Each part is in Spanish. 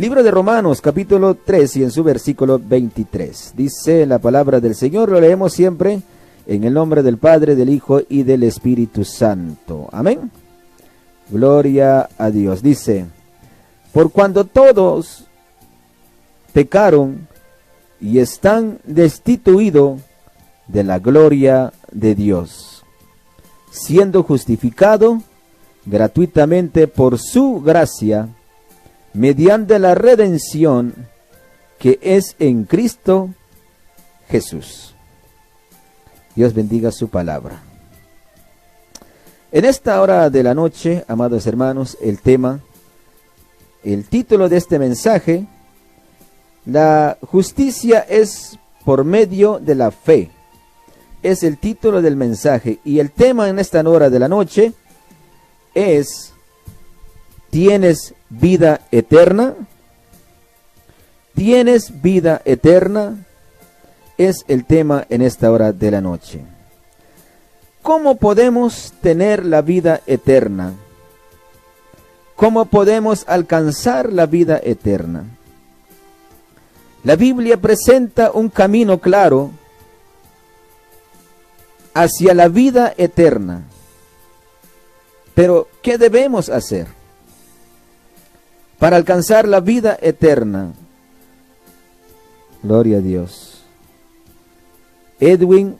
Libro de Romanos, capítulo 3 y en su versículo 23. Dice la palabra del Señor, lo leemos siempre en el nombre del Padre, del Hijo y del Espíritu Santo. Amén. Gloria a Dios. Dice, por cuando todos pecaron y están destituidos de la gloria de Dios, siendo justificado gratuitamente por su gracia, mediante la redención que es en Cristo Jesús. Dios bendiga su palabra. En esta hora de la noche, amados hermanos, el título de este mensaje, la justicia es por medio de la fe. Es el título del mensaje. Y el tema en esta hora de la noche es: ¿tienes vida eterna? ¿Tienes vida eterna? Es el tema en esta hora de la noche. ¿Cómo podemos tener la vida eterna? ¿Cómo podemos alcanzar la vida eterna? La Biblia presenta un camino claro hacia la vida eterna. Pero, ¿qué debemos hacer para alcanzar la vida eterna? Gloria a Dios. Edwin,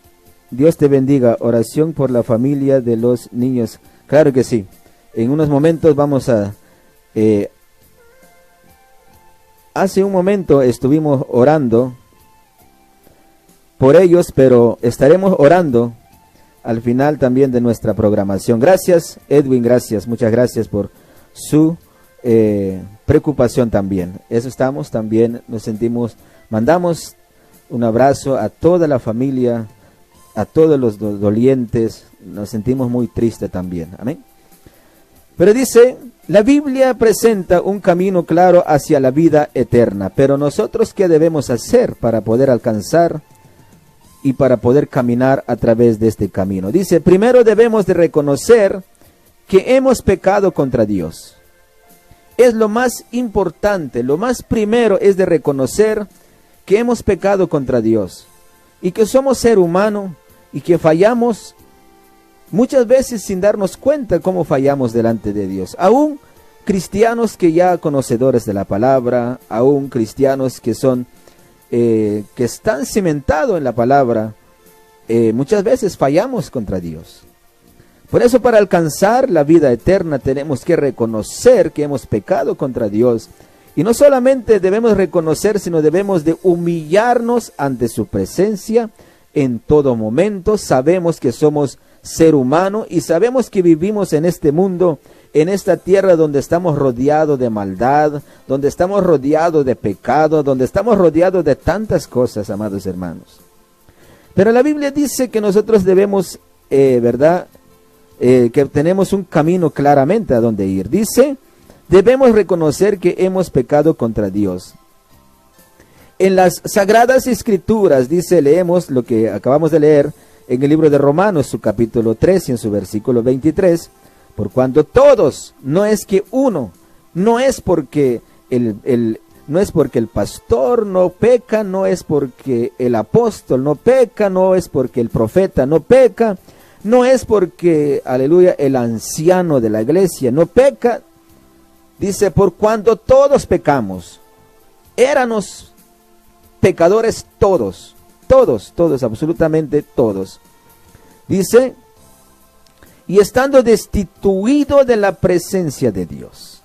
Dios te bendiga. Oración por la familia de los niños. Claro que sí. En unos momentos vamos a... hace un momento estuvimos orando por ellos, pero estaremos orando al final también de nuestra programación. Gracias, Edwin, gracias. Muchas gracias por su preocupación también. Eso estamos también, nos sentimos, mandamos un abrazo a toda la familia, a todos los dolientes, nos sentimos muy tristes también. Amén. Pero dice, la Biblia presenta un camino claro hacia la vida eterna, pero nosotros, ¿qué debemos hacer para poder alcanzar y para poder caminar a través de este camino? Dice, primero debemos de reconocer que hemos pecado contra Dios. Es lo más importante, lo más primero es de reconocer que hemos pecado contra Dios y que somos ser humano y que fallamos muchas veces sin darnos cuenta cómo fallamos delante de Dios. Aún cristianos que ya conocedores de la palabra, aún cristianos que son que están cimentados en la palabra, muchas veces fallamos contra Dios. Por eso, para alcanzar la vida eterna tenemos que reconocer que hemos pecado contra Dios. Y no solamente debemos reconocer, sino debemos de humillarnos ante su presencia en todo momento. Sabemos que somos ser humano y sabemos que vivimos en este mundo, en esta tierra donde estamos rodeados de maldad, donde estamos rodeados de pecado, donde estamos rodeados de tantas cosas, amados hermanos. Pero la Biblia dice que nosotros debemos, que tenemos un camino claramente a donde ir. Dice, debemos reconocer que hemos pecado contra Dios. En las Sagradas Escrituras, dice, leemos lo que acabamos de leer en el libro de Romanos, su capítulo 3 y en su versículo 23, por cuanto todos, no es que uno, no es porque el pastor no peca, no es porque el apóstol no peca, no es porque el profeta no peca, no es porque, aleluya, el anciano de la iglesia no peca. Dice, por cuanto todos pecamos, éramos pecadores todos, absolutamente todos. Dice, y estando destituido de la presencia de Dios,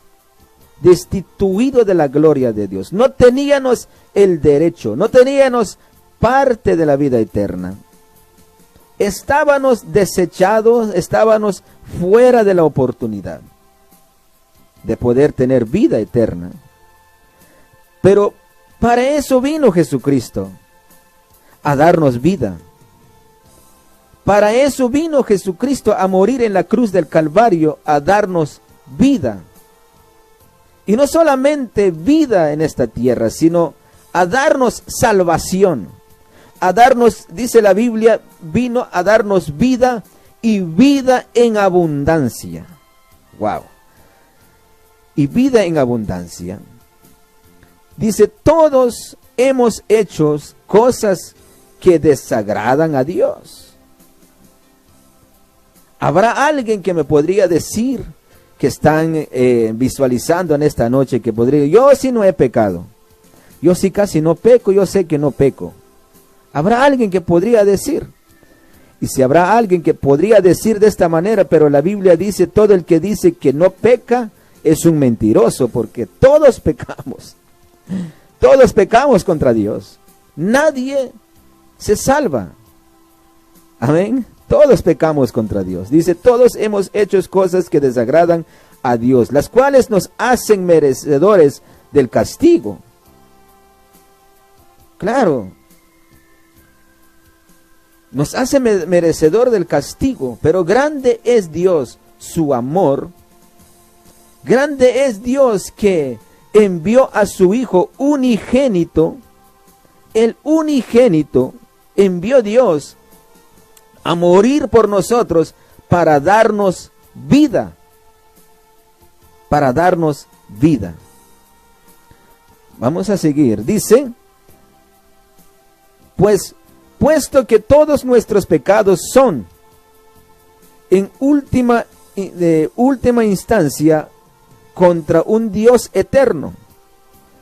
destituido de la gloria de Dios, no teníamos el derecho, no teníamos parte de la vida eterna. Estábamos desechados, estábamos fuera de la oportunidad de poder tener vida eterna. Pero para eso vino Jesucristo, a darnos vida. Para eso vino Jesucristo a morir en la cruz del Calvario, a darnos vida. Y no solamente vida en esta tierra, sino a darnos salvación. A darnos, dice la Biblia, vino a darnos vida y vida en abundancia. Wow. Y vida en abundancia. Dice, todos hemos hecho cosas que desagradan a Dios. ¿Habrá alguien que me podría decir, que están visualizando en esta noche, que podría, yo sí no he pecado, yo sí casi no peco, yo sé que no peco? ¿Habrá alguien que podría decir? Y si habrá alguien que podría decir de esta manera, pero la Biblia dice, todo el que dice que no peca es un mentiroso, porque todos pecamos. Todos pecamos contra Dios. Nadie se salva. Amén. Todos pecamos contra Dios. Dice, todos hemos hecho cosas que desagradan a Dios, las cuales nos hacen merecedores del castigo. Claro. Nos hace merecedor del castigo, pero grande es Dios, su amor. Grande es Dios que envió a su Hijo unigénito. El unigénito envió Dios a morir por nosotros para darnos vida. Para darnos vida. Vamos a seguir. Dice, pues, puesto que todos nuestros pecados son, en última instancia, contra un Dios eterno,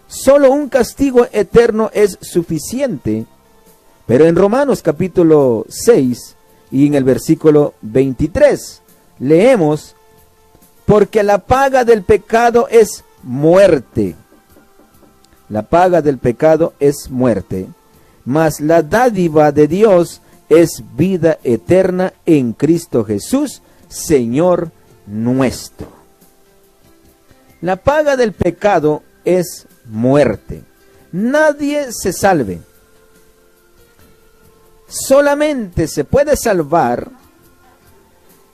solo un castigo eterno es suficiente. Pero en Romanos capítulo 6 y en el versículo 23 leemos, porque la paga del pecado es muerte. La paga del pecado es muerte, mas la dádiva de Dios es vida eterna en Cristo Jesús, Señor nuestro. La paga del pecado es muerte. Nadie se salve. Solamente se puede salvar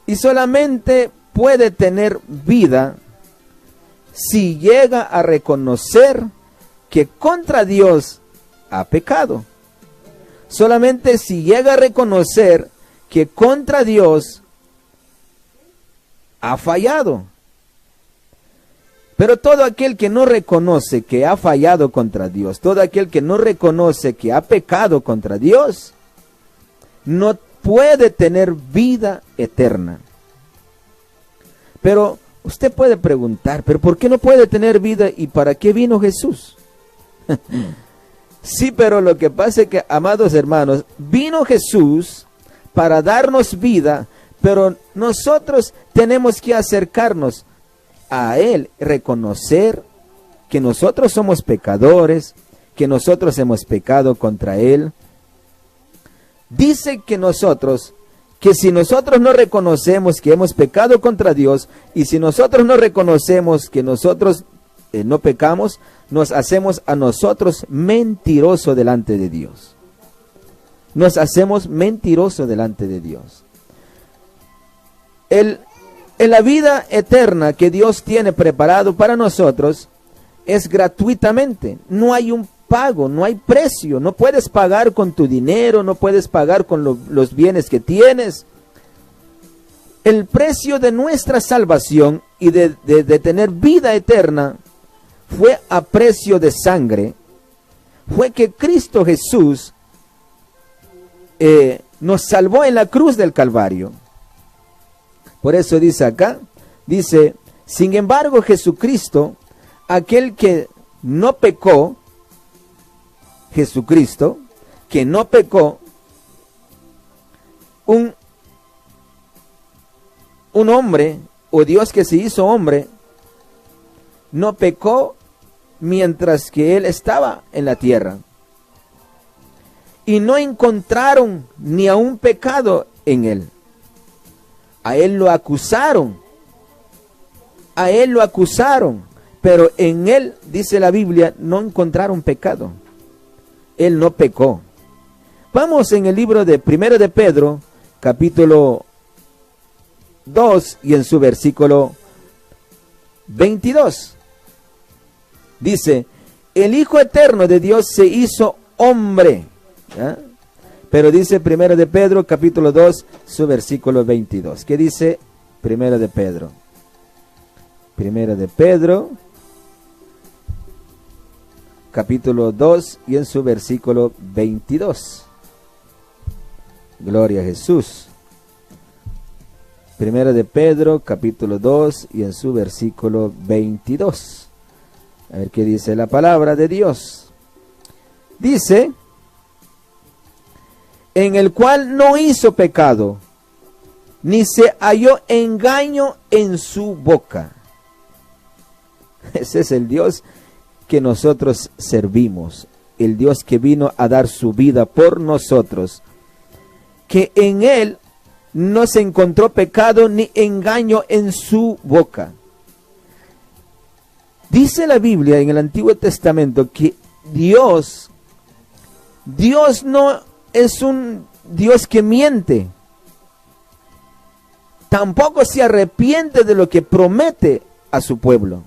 y solamente puede tener vida si llega a reconocer que contra Dios ha pecado. Solamente si llega a reconocer que contra Dios ha fallado. Pero todo aquel que no reconoce que ha fallado contra Dios, todo aquel que no reconoce que ha pecado contra Dios, no puede tener vida eterna. Pero usted puede preguntar, ¿pero por qué no puede tener vida y para qué vino Jesús? Sí, pero lo que pasa es que, amados hermanos, vino Jesús para darnos vida, pero nosotros tenemos que acercarnos a Él, reconocer que nosotros somos pecadores, que nosotros hemos pecado contra Él. Dice que si nosotros no reconocemos que hemos pecado contra Dios, y si nosotros no reconocemos que nosotros no pecamos, nos hacemos a nosotros mentirosos delante de Dios. Nos hacemos mentirosos delante de Dios. En la vida eterna que Dios tiene preparado para nosotros es gratuitamente. No hay un pago, no hay precio. No puedes pagar con tu dinero, no puedes pagar con los bienes que tienes. El precio de nuestra salvación y de tener vida eterna fue a precio de sangre. Fue que Cristo Jesús nos salvó en la cruz del Calvario. Por eso dice acá, dice, sin embargo Jesucristo, aquel que no pecó, Jesucristo, que no pecó, un hombre, o Dios que se hizo hombre, no pecó mientras que Él estaba en la tierra. Y no encontraron ni a un pecado en Él. A Él lo acusaron. A Él lo acusaron. Pero en Él, dice la Biblia, no encontraron pecado. Él no pecó. Vamos en el libro de 1 de Pedro, capítulo 2, y en su versículo 22. Dice, el Hijo Eterno de Dios se hizo hombre. ¿Ya? Pero dice 1 de Pedro, capítulo 2, su versículo 22. ¿Qué dice 1 de Pedro? 1 de Pedro, capítulo 2 y en su versículo 22. Gloria a Jesús. Primera de Pedro, capítulo 2 y en su versículo 22. A ver qué dice la palabra de Dios. Dice, en el cual no hizo pecado, ni se halló engaño en su boca. Ese es el Dios que nosotros servimos, el Dios que vino a dar su vida por nosotros, que en Él no se encontró pecado ni engaño en su boca. Dice la Biblia en el Antiguo Testamento que Dios no es un Dios que miente. Tampoco se arrepiente de lo que promete a su pueblo.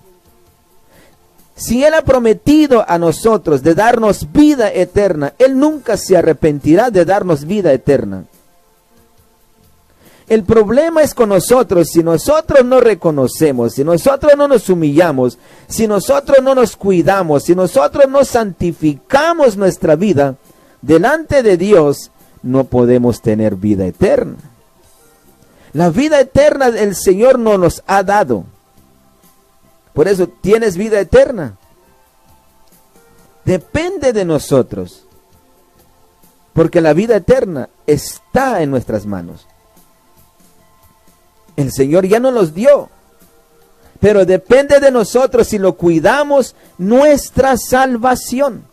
Si Él ha prometido a nosotros de darnos vida eterna, Él nunca se arrepentirá de darnos vida eterna. El problema es con nosotros. Si nosotros no reconocemos, si nosotros no nos humillamos, si nosotros no nos cuidamos, si nosotros no santificamos nuestra vida delante de Dios, no podemos tener vida eterna. La vida eterna el Señor no nos ha dado. Por eso tienes vida eterna. Depende de nosotros. Porque la vida eterna está en nuestras manos. El Señor ya nos los dio. Pero depende de nosotros si lo cuidamos, nuestra salvación.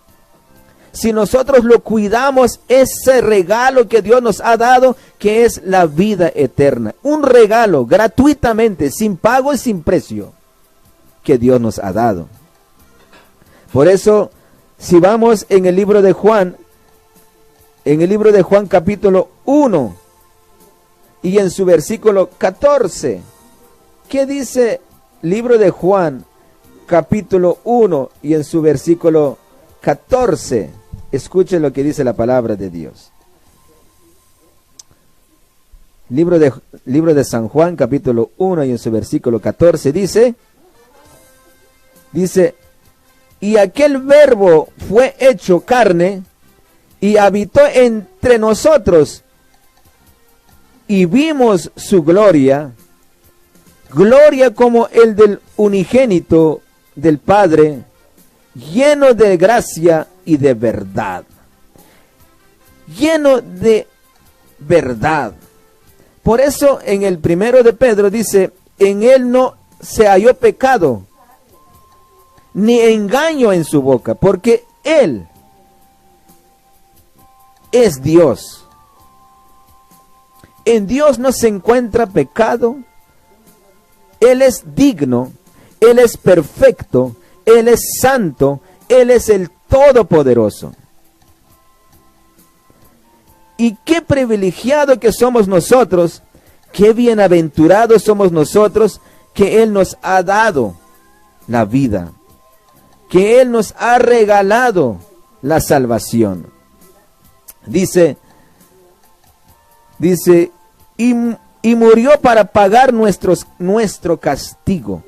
Si nosotros lo cuidamos, ese regalo que Dios nos ha dado, que es la vida eterna. Un regalo gratuitamente, sin pago y sin precio, que Dios nos ha dado. Por eso, si vamos en el libro de Juan, capítulo 1, y en su versículo 14, ¿qué dice libro de Juan, capítulo 1, y en su versículo 14? Escuchen lo que dice la palabra de Dios. Libro de San Juan, capítulo 1, y en su versículo 14 dice, y aquel verbo fue hecho carne y habitó entre nosotros, y vimos su gloria, gloria como el del unigénito del Padre, lleno de gracia y de verdad. Lleno de verdad. Por eso en el primero de Pedro dice, en él no se halló pecado, ni engaño en su boca, porque él es Dios. En Dios no se encuentra pecado. Él es digno, Él es perfecto, Él es santo, Él es el Todopoderoso. Y qué privilegiado que somos nosotros, qué bienaventurados somos nosotros, que Él nos ha dado la vida, que Él nos ha regalado la salvación. Dice, y murió para pagar nuestro castigo.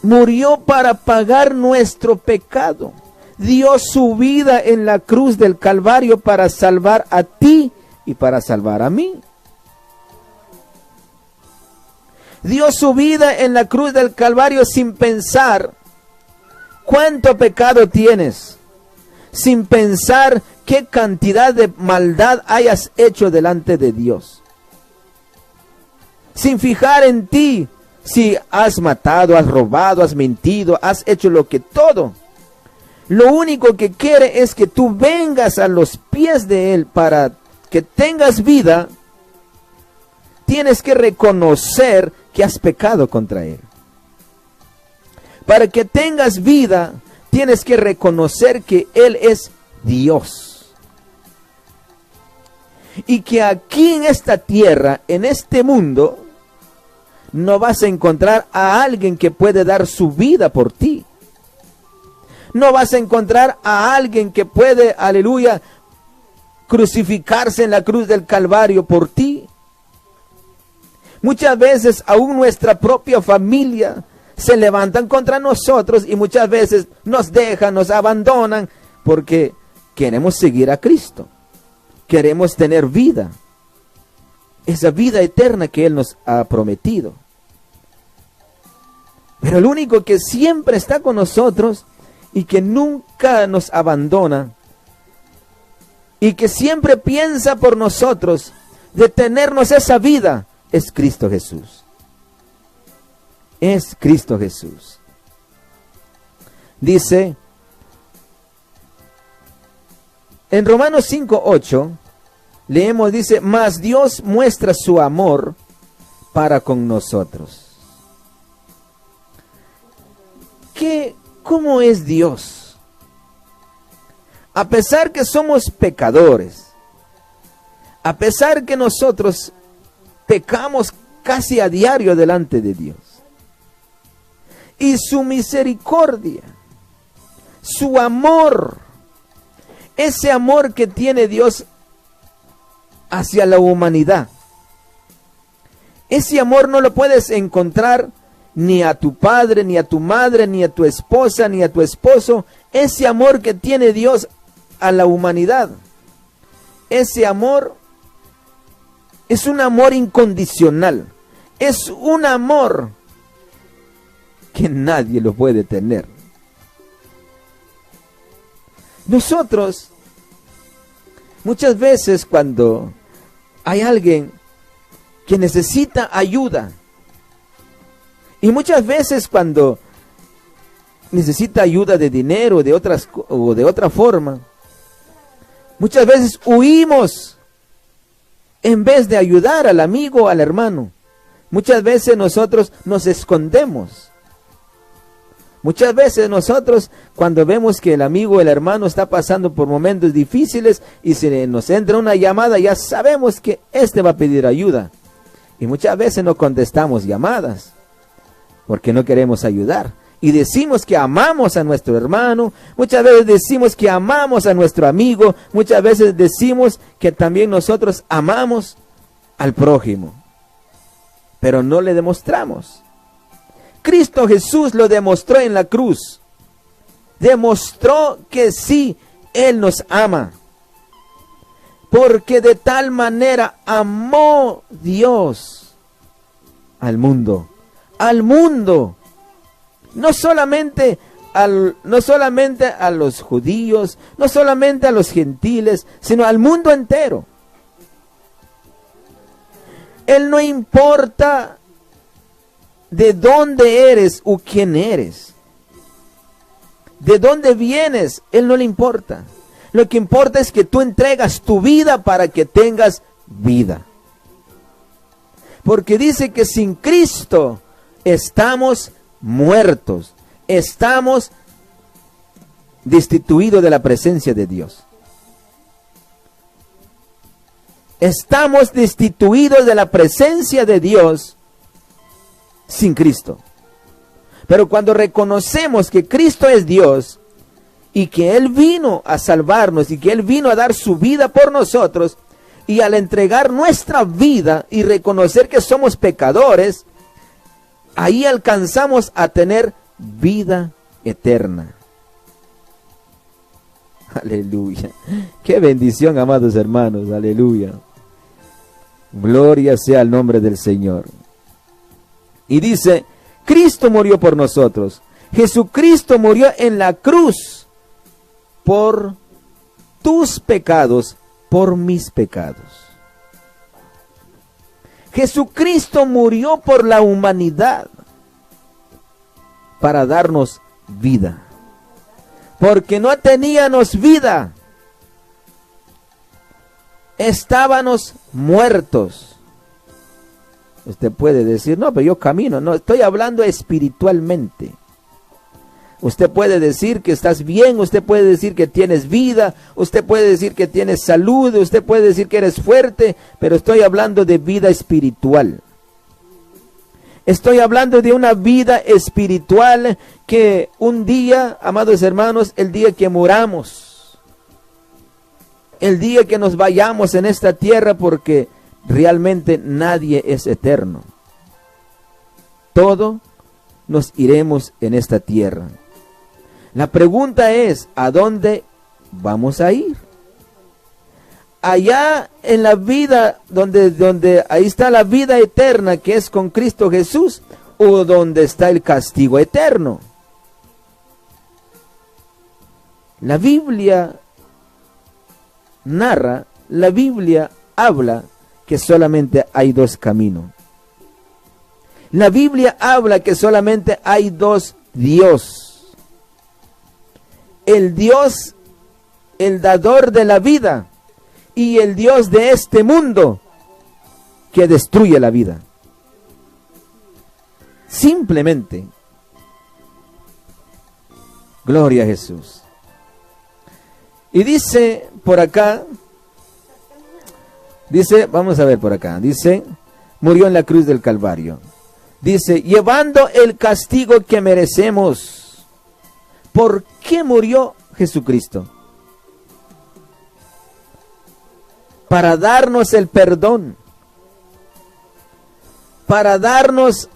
Murió para pagar nuestro pecado. Dio su vida en la cruz del Calvario para salvar a ti y para salvar a mí. Dio su vida en la cruz del Calvario sin pensar cuánto pecado tienes, sin pensar qué cantidad de maldad hayas hecho delante de Dios, sin fijar en ti si has matado, has robado, has mentido, has hecho todo. Lo único que quiere es que tú vengas a los pies de Él para que tengas vida. Tienes que reconocer que has pecado contra Él. Para que tengas vida, tienes que reconocer que Él es Dios. Y que aquí en esta tierra, en este mundo, no vas a encontrar a alguien que puede dar su vida por ti. No vas a encontrar a alguien que puede, aleluya, crucificarse en la cruz del Calvario por ti. Muchas veces aún nuestra propia familia se levantan contra nosotros y muchas veces nos dejan, nos abandonan, porque queremos seguir a Cristo. Queremos tener vida, esa vida eterna que Él nos ha prometido. Pero el único que siempre está con nosotros y que nunca nos abandona y que siempre piensa por nosotros de tenernos esa vida es Cristo Jesús. Es Cristo Jesús. Dice en Romanos 5:8, leemos, dice, mas Dios muestra su amor para con nosotros. ¿Cómo es Dios? A pesar que somos pecadores, a pesar que nosotros pecamos casi a diario delante de Dios, y su misericordia, su amor, ese amor que tiene Dios hacia la humanidad, ese amor no lo puedes encontrar ni a tu padre, ni a tu madre, ni a tu esposa, ni a tu esposo. Ese amor que tiene Dios a la humanidad, ese amor es un amor incondicional, es un amor que nadie lo puede tener. Nosotros, muchas veces cuando hay alguien que necesita ayuda, y muchas veces cuando necesita ayuda de dinero o de otra forma, muchas veces huimos en vez de ayudar al amigo o al hermano. Muchas veces nosotros nos escondemos. Muchas veces nosotros, cuando vemos que el amigo o el hermano está pasando por momentos difíciles y se nos entra una llamada, ya sabemos que éste va a pedir ayuda. Y muchas veces no contestamos llamadas porque no queremos ayudar. Y decimos que amamos a nuestro hermano, muchas veces decimos que amamos a nuestro amigo, muchas veces decimos que también nosotros amamos al prójimo, pero no le demostramos. Cristo Jesús lo demostró en la cruz. Demostró que sí, Él nos ama. Porque de tal manera amó Dios al mundo. Al mundo. No solamente a los judíos, no solamente a los gentiles, sino al mundo entero. Él no importa de dónde eres o quién eres, de dónde vienes, Él no le importa. Lo que importa es que tú entregas tu vida para que tengas vida. Porque dice que sin Cristo estamos muertos, estamos destituidos de la presencia de Dios. Estamos destituidos de la presencia de Dios sin Cristo. Pero cuando reconocemos que Cristo es Dios y que Él vino a salvarnos y que Él vino a dar su vida por nosotros, y al entregar nuestra vida y reconocer que somos pecadores, ahí alcanzamos a tener vida eterna. Aleluya. Qué bendición, amados hermanos. Aleluya. Gloria sea al nombre del Señor. Y dice, Cristo murió por nosotros. Jesucristo murió en la cruz por tus pecados, por mis pecados. Jesucristo murió por la humanidad para darnos vida. Porque no teníamos vida. Estábamos muertos. Usted puede decir, no, pero yo camino. No, estoy hablando espiritualmente. Usted puede decir que estás bien, usted puede decir que tienes vida, usted puede decir que tienes salud, usted puede decir que eres fuerte, pero estoy hablando de vida espiritual. Estoy hablando de una vida espiritual que un día, amados hermanos, el día que muramos, el día que nos vayamos en esta tierra, porque realmente nadie es eterno. Todo nos iremos en esta tierra. La pregunta es, ¿a dónde vamos a ir? Allá en la vida, donde ahí está la vida eterna, que es con Cristo Jesús, o donde está el castigo eterno. La Biblia narra, la Biblia habla que solamente hay dos caminos. La Biblia habla que solamente hay dos Dios. El Dios, el dador de la vida, y el Dios de este mundo que destruye la vida. Simplemente. Gloria a Jesús. Y dice por acá, vamos a ver por acá, dice, murió en la cruz del Calvario. Dice, llevando el castigo que merecemos. ¿Por qué murió Jesucristo? Para darnos el perdón. Para darnos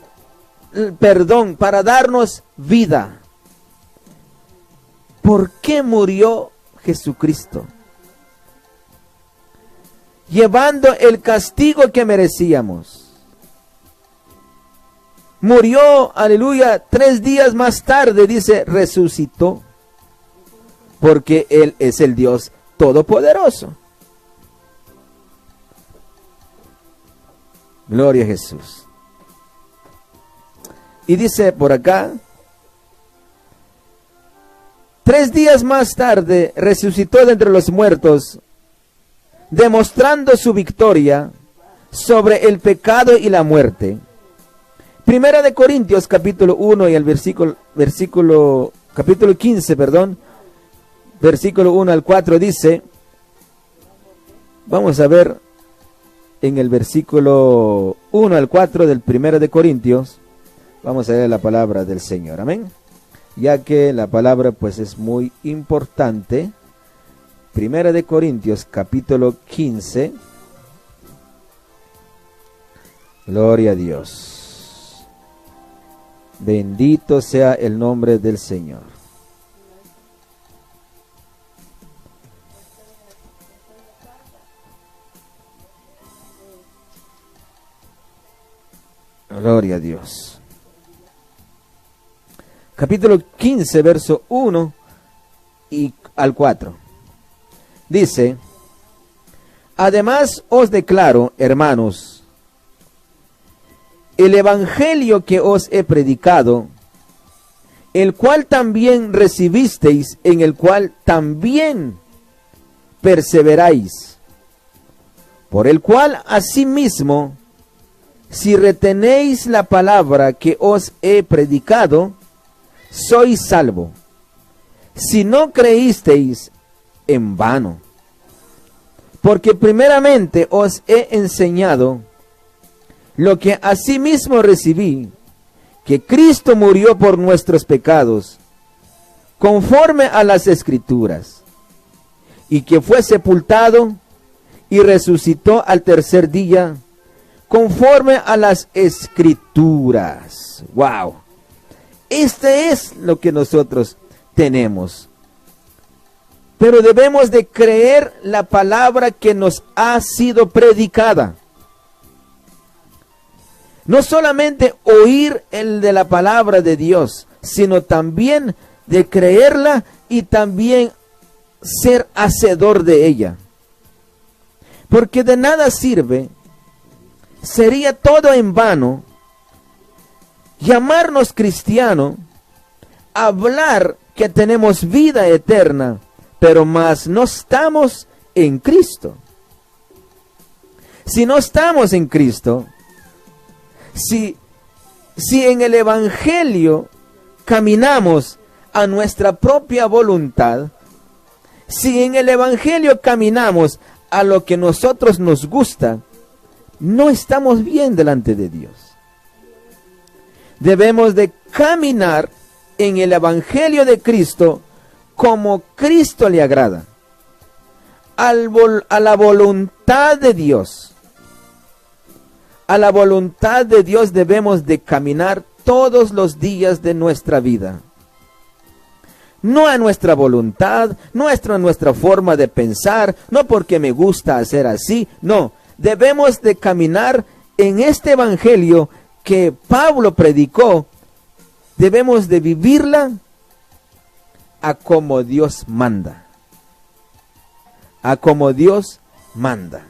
el perdón, para darnos vida. ¿Por qué murió Jesucristo? Llevando el castigo que merecíamos. Murió, aleluya, 3 días más tarde, dice, resucitó. Porque Él es el Dios Todopoderoso. Gloria a Jesús. Y dice por acá, 3 días más tarde resucitó de entre los muertos, demostrando su victoria sobre el pecado y la muerte. Primera de Corintios capítulo 1 y el capítulo 15, versículo 1 al 4 dice, vamos a ver en el versículo 1 al 4 del Primera de Corintios, vamos a leer la palabra del Señor, amén, ya que la palabra pues es muy importante. Primera de Corintios capítulo 15, gloria a Dios. Bendito sea el nombre del Señor. Gloria a Dios. Capítulo 15, verso 1 y al 4. Dice, además os declaro, hermanos, el evangelio que os he predicado, el cual también recibisteis, en el cual también perseveráis, por el cual asimismo, si retenéis la palabra que os he predicado, sois salvo. Si no creísteis, en vano. Porque primeramente os he enseñado lo que asimismo recibí, que Cristo murió por nuestros pecados, conforme a las Escrituras, y que fue sepultado y resucitó al tercer día, conforme a las Escrituras. ¡Wow! Este es lo que nosotros tenemos. Pero debemos de creer la palabra que nos ha sido predicada. No solamente oír el de la palabra de Dios, sino también de creerla y también ser hacedor de ella. Porque de nada sirve, sería todo en vano, llamarnos cristiano, hablar que tenemos vida eterna, pero más no estamos en Cristo. Si no estamos en Cristo, si en el Evangelio caminamos a nuestra propia voluntad, si en el Evangelio caminamos a lo que nosotros nos gusta, no estamos bien delante de Dios. Debemos de caminar en el Evangelio de Cristo como Cristo le agrada, a la voluntad de Dios. A la voluntad de Dios debemos de caminar todos los días de nuestra vida. No a nuestra voluntad, no a nuestra forma de pensar, no porque me gusta hacer así, no. Debemos de caminar en este evangelio que Pablo predicó. Debemos de vivirla a como Dios manda. A como Dios manda.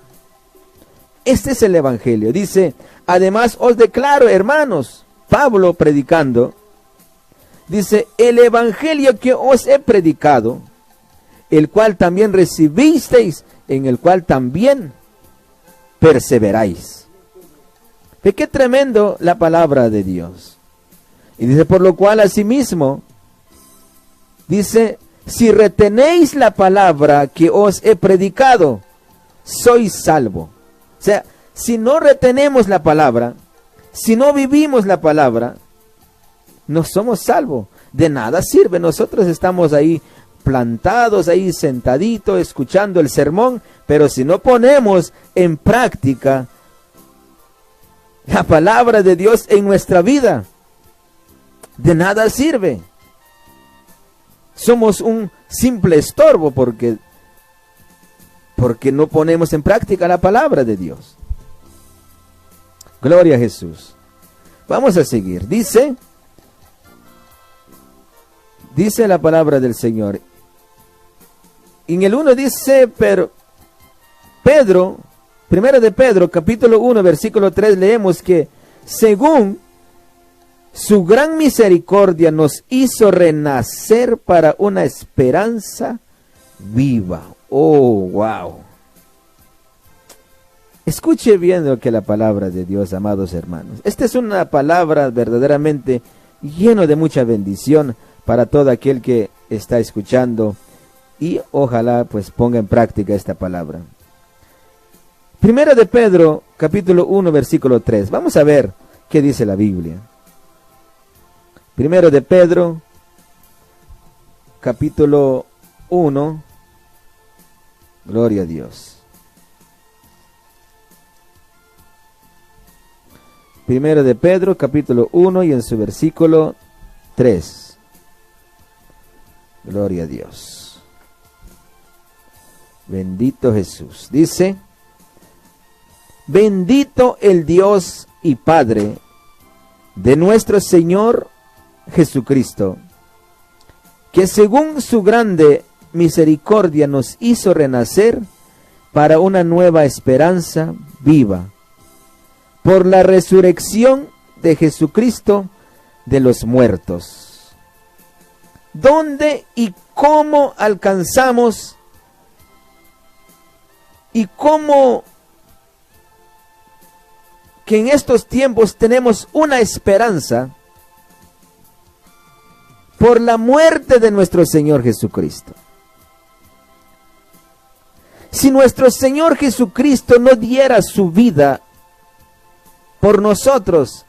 Este es el evangelio. Dice, además os declaro, hermanos, Pablo predicando, dice, el evangelio que os he predicado, el cual también recibisteis, en el cual también perseveráis. Ve qué tremendo la palabra de Dios. Y dice, por lo cual asimismo, dice, si retenéis la palabra que os he predicado, sois salvo. O sea, si no retenemos la palabra, si no vivimos la palabra, no somos salvos. De nada sirve. Nosotros estamos ahí plantados, ahí sentaditos, escuchando el sermón, pero si no ponemos en práctica la palabra de Dios en nuestra vida, de nada sirve. Somos un simple estorbo porque no ponemos en práctica la palabra de Dios. Gloria a Jesús. Vamos a seguir. Dice la palabra del Señor. En el 1 dice, pero Pedro, primero de Pedro, capítulo 1, versículo 3, leemos que según su gran misericordia nos hizo renacer para una esperanza viva. Oh, wow. Escuche bien lo que la palabra de Dios, amados hermanos. Esta es una palabra verdaderamente llena de mucha bendición para todo aquel que está escuchando y ojalá pues ponga en práctica esta palabra. Primero de Pedro, capítulo 1, versículo 3. Vamos a ver qué dice la Biblia. Primero de Pedro, capítulo 1. Gloria a Dios. Primero de Pedro, capítulo 1 y en su versículo 3. Gloria a Dios. Bendito Jesús. Dice, bendito el Dios y Padre de nuestro Señor Jesucristo, que según su grande misericordia nos hizo renacer para una nueva esperanza viva, por la resurrección de Jesucristo de los muertos. ¿Dónde y cómo alcanzamos y cómo que en estos tiempos tenemos una esperanza? Por la muerte de nuestro Señor Jesucristo. Si nuestro Señor Jesucristo no diera su vida por nosotros,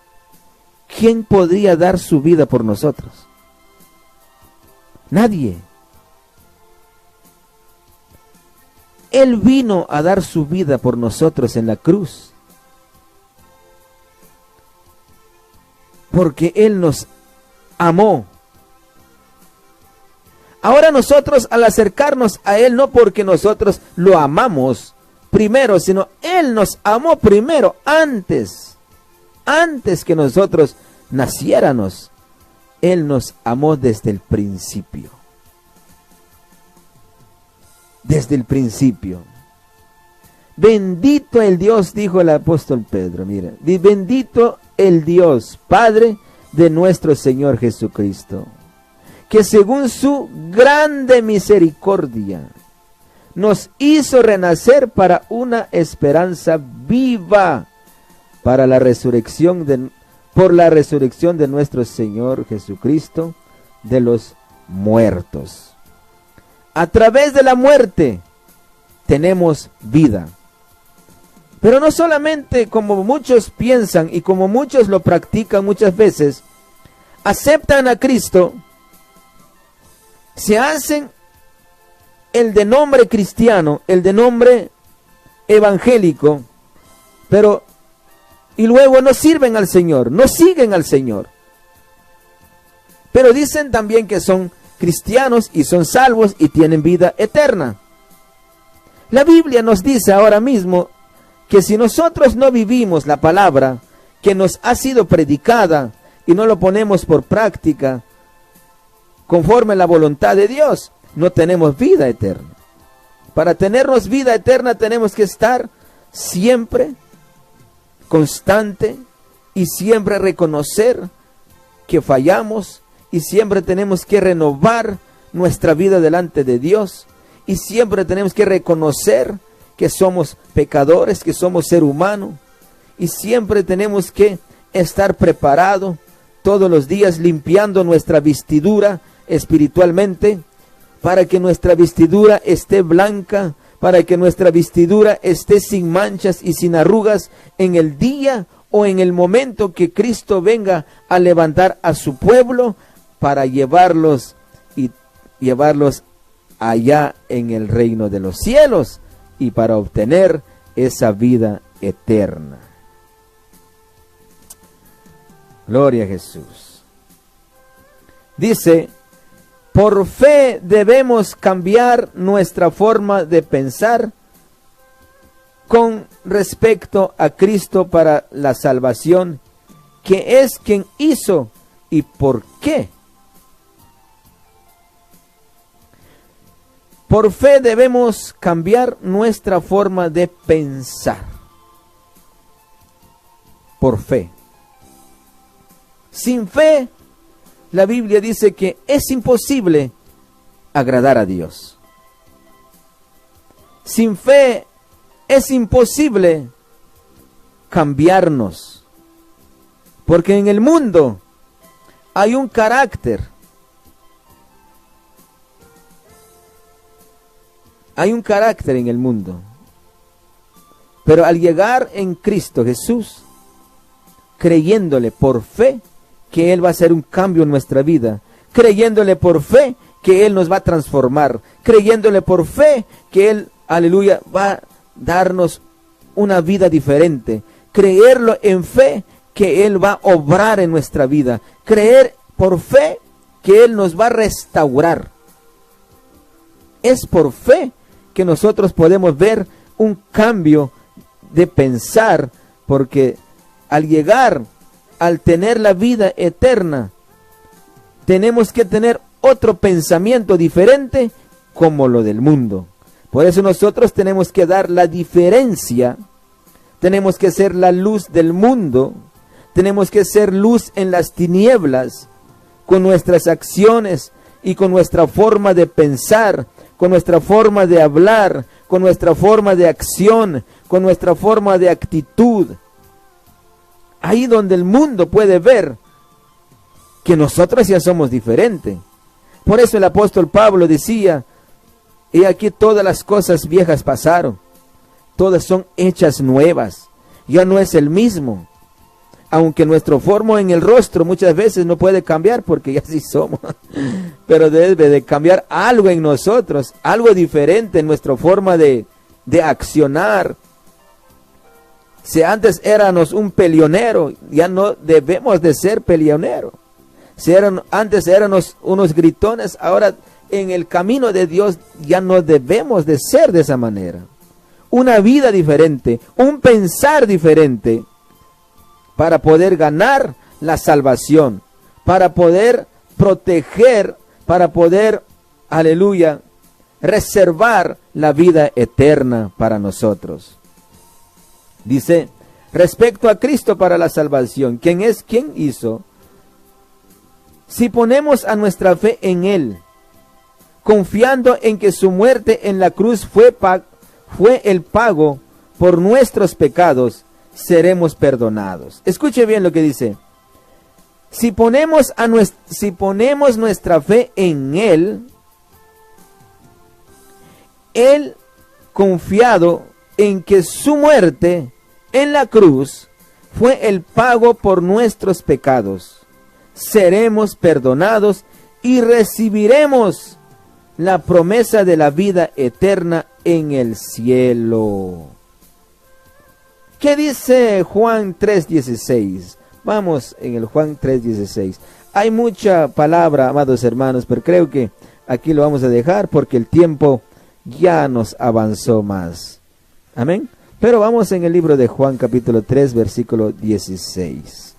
¿quién podría dar su vida por nosotros? Nadie. Él vino a dar su vida por nosotros en la cruz, porque Él nos amó. Ahora nosotros al acercarnos a Él, no porque nosotros lo amamos primero, sino Él nos amó primero, antes que nosotros naciéramos. Él nos amó desde el principio. Desde el principio. Bendito el Dios, dijo el apóstol Pedro, mira, bendito el Dios, Padre de nuestro Señor Jesucristo, que según su grande misericordia nos hizo renacer para una esperanza viva, por la resurrección de nuestro Señor Jesucristo de los muertos. A través de la muerte tenemos vida. Pero no solamente como muchos piensan y como muchos lo practican muchas veces, aceptan a Cristo, se hacen el de nombre cristiano, el de nombre evangélico, pero y luego no sirven al Señor, no siguen al Señor. pero dicen también que son cristianos y son salvos y tienen vida eterna. La Biblia nos dice ahora mismo que si nosotros no vivimos la palabra que nos ha sido predicada y no lo ponemos por práctica conforme a la voluntad de Dios, no tenemos vida eterna. Para tenernos vida eterna tenemos que estar siempre constante y siempre reconocer que fallamos, y siempre tenemos que renovar nuestra vida delante de Dios, y siempre tenemos que reconocer que somos pecadores, que somos ser humano, y siempre tenemos que estar preparados todos los días limpiando nuestra vestidura espiritualmente, para que nuestra vestidura esté blanca, para que nuestra vestidura esté sin manchas y sin arrugas en el día o en el momento que Cristo venga a levantar a su pueblo para llevarlos allá en el reino de los cielos y para obtener esa vida eterna. Gloria a Jesús. Dice, por fe debemos cambiar nuestra forma de pensar con respecto a Cristo para la salvación, que es quien hizo y por qué. Por fe debemos cambiar nuestra forma de pensar. Por fe. Sin fe, la Biblia dice que es imposible agradar a Dios. Sin fe es imposible cambiarnos. Porque en el mundo hay un carácter. Hay un carácter en el mundo. Pero al llegar en Cristo Jesús, creyéndole por fe que Él va a hacer un cambio en nuestra vida, creyéndole por fe que Él nos va a transformar, creyéndole por fe que Él, aleluya, va a darnos una vida diferente, creerlo en fe que Él va a obrar en nuestra vida, creer por fe que Él nos va a restaurar. Es por fe que nosotros podemos ver un cambio de pensar, porque al llegar, al tener la vida eterna, tenemos que tener otro pensamiento diferente como lo del mundo. Por eso nosotros tenemos que dar la diferencia, tenemos que ser la luz del mundo, tenemos que ser luz en las tinieblas, con nuestras acciones y con nuestra forma de pensar, con nuestra forma de hablar, con nuestra forma de acción, con nuestra forma de actitud. Ahí donde el mundo puede ver que nosotros ya somos diferentes. Por eso el apóstol Pablo decía, y aquí todas las cosas viejas pasaron, todas son hechas nuevas, ya no es el mismo. Aunque nuestro forma en el rostro muchas veces no puede cambiar porque ya sí somos, pero debe de cambiar algo en nosotros, algo diferente en nuestra forma de accionar. Si antes éramos un peleonero, ya no debemos de ser peleonero. Si antes éramos unos gritones, ahora en el camino de Dios ya no debemos de ser de esa manera. Una vida diferente, un pensar diferente, para poder ganar la salvación, para poder proteger, para poder, aleluya, reservar la vida eterna para nosotros. Dice, respecto a Cristo para la salvación, ¿quién es? ¿Quién hizo? Si ponemos a nuestra fe en Él, confiando en que su muerte en la cruz fue el pago por nuestros pecados, seremos perdonados. Escuche bien lo que dice. Si ponemos nuestra fe en Él, Él confiado en que su muerte en la cruz fue el pago por nuestros pecados, seremos perdonados y recibiremos la promesa de la vida eterna en el cielo. ¿Qué dice Juan 3:16? Vamos en el Juan 3:16. Hay mucha palabra, amados hermanos, pero creo que aquí lo vamos a dejar porque el tiempo ya nos avanzó más. Amén. Pero vamos en el libro de Juan capítulo 3, versículo 16.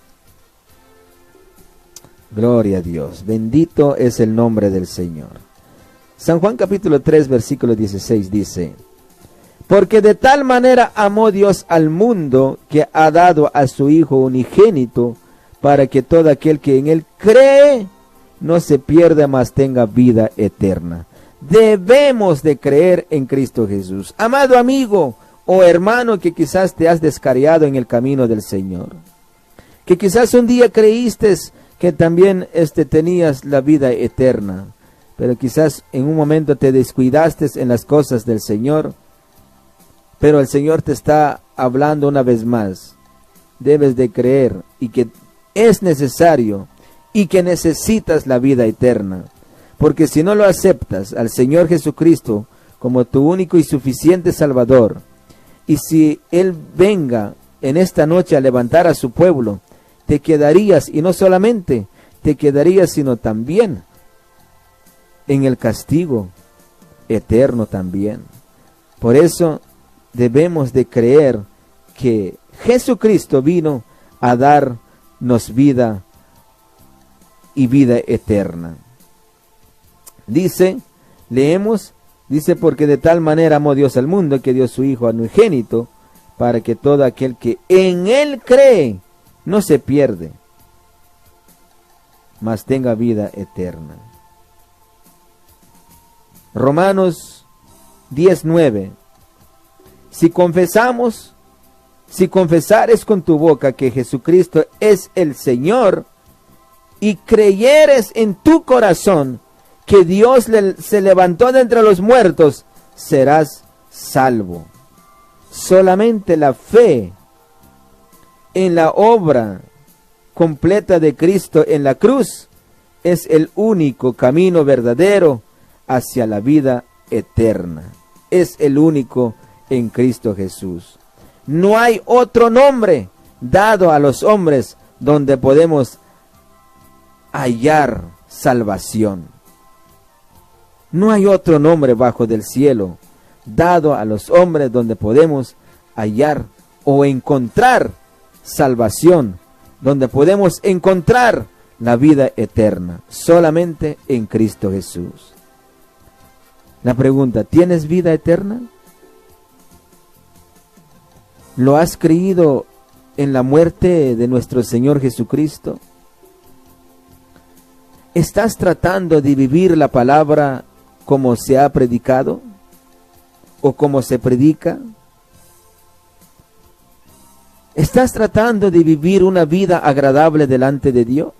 Gloria a Dios. Bendito es el nombre del Señor. San Juan capítulo 3, versículo 16 dice: porque de tal manera amó Dios al mundo que ha dado a su Hijo unigénito, para que todo aquel que en Él cree no se pierda, mas tenga vida eterna. Debemos de creer en Cristo Jesús. Amado amigo o hermano que quizás te has descarriado en el camino del Señor, que quizás un día creíste que también tenías la vida eterna, pero quizás en un momento te descuidaste en las cosas del Señor, pero el Señor te está hablando una vez más. Debes de creer y que es necesario y que necesitas la vida eterna, porque si no lo aceptas al Señor Jesucristo como tu único y suficiente Salvador, y si Él venga en esta noche a levantar a su pueblo, te quedarías, y no solamente te quedarías, sino también en el castigo eterno también. Por eso debemos de creer que Jesucristo vino a darnos vida y vida eterna. Leemos, porque de tal manera amó Dios al mundo que dio su Hijo unigénito, para que todo aquel que en Él cree no se pierde, mas tenga vida eterna. Romanos 10:9. Si confesares con tu boca que Jesucristo es el Señor, y creyeres en tu corazón que Dios se levantó de entre los muertos, serás salvo. Solamente la fe en la obra completa de Cristo en la cruz es el único camino verdadero hacia la vida eterna. Es el único en Cristo Jesús. No hay otro nombre dado a los hombres donde podemos hallar salvación. No hay otro nombre bajo del cielo dado a los hombres donde podemos hallar o encontrar salvación, donde podemos encontrar la vida eterna, solamente en Cristo Jesús. La pregunta: ¿tienes vida eterna? ¿Lo has creído en la muerte de nuestro Señor Jesucristo? ¿Estás tratando de vivir la palabra como se ha predicado o como se predica? ¿Estás tratando de vivir una vida agradable delante de Dios?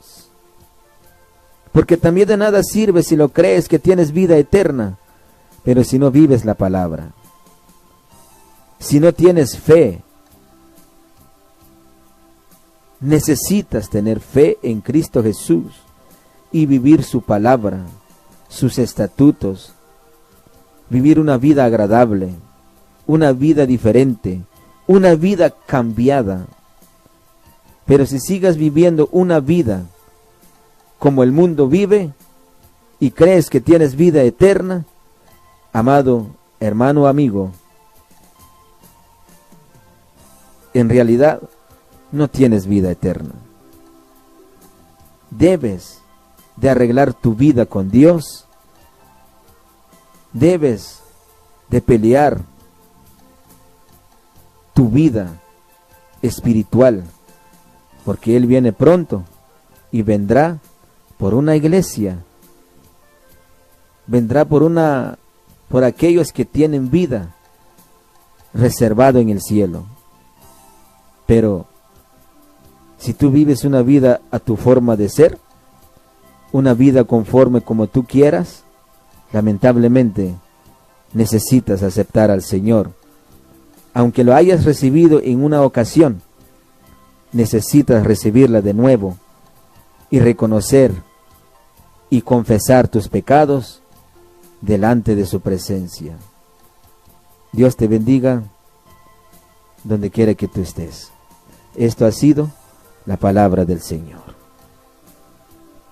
Porque también de nada sirve si lo crees que tienes vida eterna, pero si no vives la palabra, si no tienes fe. Necesitas tener fe en Cristo Jesús y vivir su palabra, sus estatutos, vivir una vida agradable, una vida diferente, una vida cambiada. Pero si sigas viviendo una vida como el mundo vive y crees que tienes vida eterna, amado hermano o amigo, en realidad no tienes vida eterna. Debes de arreglar tu vida con Dios. Debes de pelear tu vida espiritual, porque Él viene pronto y vendrá por una iglesia. Vendrá por aquellos que tienen vida reservado en el cielo. Pero si tú vives una vida a tu forma de ser, una vida conforme como tú quieras, lamentablemente necesitas aceptar al Señor. Aunque lo hayas recibido en una ocasión, necesitas recibirla de nuevo y reconocer y confesar tus pecados delante de su presencia. Dios te bendiga donde quiera que tú estés. Esto ha sido la palabra del Señor.